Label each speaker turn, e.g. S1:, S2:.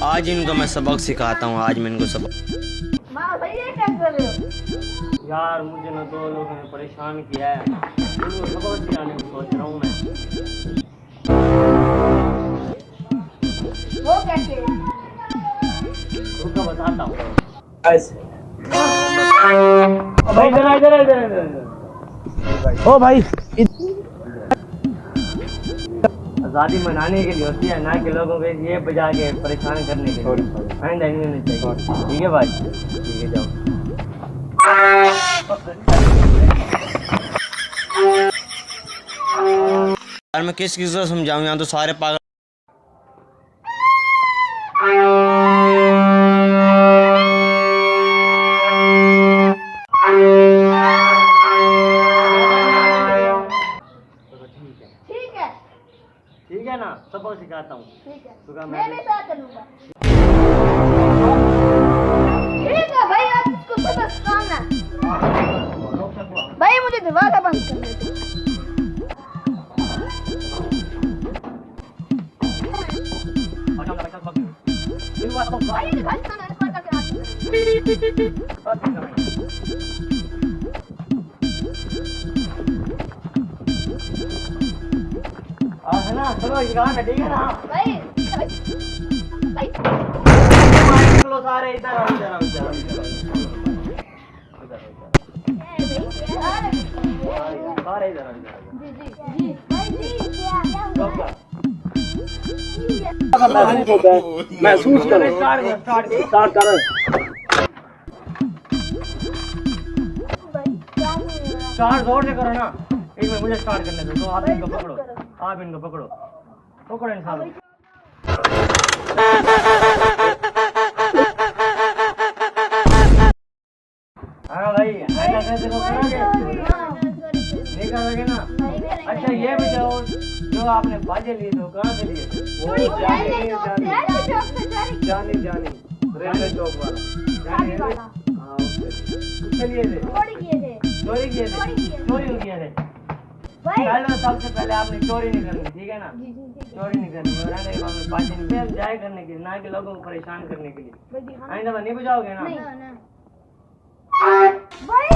S1: आज इनको मैं सबक सिखाता हूँ, आज मैं इनको सबक।
S2: भैया क्या कर रहे हो?
S1: यार मुझे ना 2 लोगों ने परेशान किया है, इनको सबक सिखाने को सोच रहा हूँ मैं।
S2: वो कैसे?
S1: रुको बताता हूँ। ऐसे भाई इधर
S3: ओ भाई
S1: आज़ादी मनाने के लिए होती है, ना कि लोगों को ये बजा के परेशान करने के लिए। आइंदा नहीं होनी चाहिए। ठीक है भाई, ठीक है जाओ। यार मैं किस किस को समझाऊं, यहाँ तो सारे पागल।
S2: ठीक है
S1: ठीक है ना, सबको सिखाता हूँ।
S2: ठीक है,
S1: तो
S2: मैं भी साथ चलूंगा। ठीक है भाई, आप इसको सबक सिखाना। भाई मुझे दरवाजा बंद कर दे। भाई ये घर खाना है, इसका क्या?
S1: है ना, चलो सिखाना, ठीक है ना।
S2: भाई
S1: चलो सारे इधर आओ, इधर आओ, इधर आओ, इधर आओ। सारे इधर आओ, इधर आओ।
S3: महसूस करो, स्टार्ट करो।
S1: स्टार्ट जोर से करो ना। एक मिनट मुझे स्टार्ट करने दो। तो आप इनको पकड़ो, आप इनको पकड़ो, पकड़ो इंसान। हाँ भाई, ऐसा कैसे करोगे? नहीं करोगे ना। अच्छा ये बताओ, जो आपने बाजे लिए थे कहाँ से लिए थे?
S3: वो जानी रेलवे चौक वाला।
S1: हाँ किससे लिए थे? चोरी किए थे? चोरी क्यों किए थे? पहले सबसे पहले आपने चोरी नहीं करनी, ठीक है ना? चोरी नहीं करनी और आने के बाद में बाजे नहीं जाए करने के लिए, ना कि लोगों को परेशान करने के लिए। आइंदा नहीं बुझाओगे ना?
S2: भाई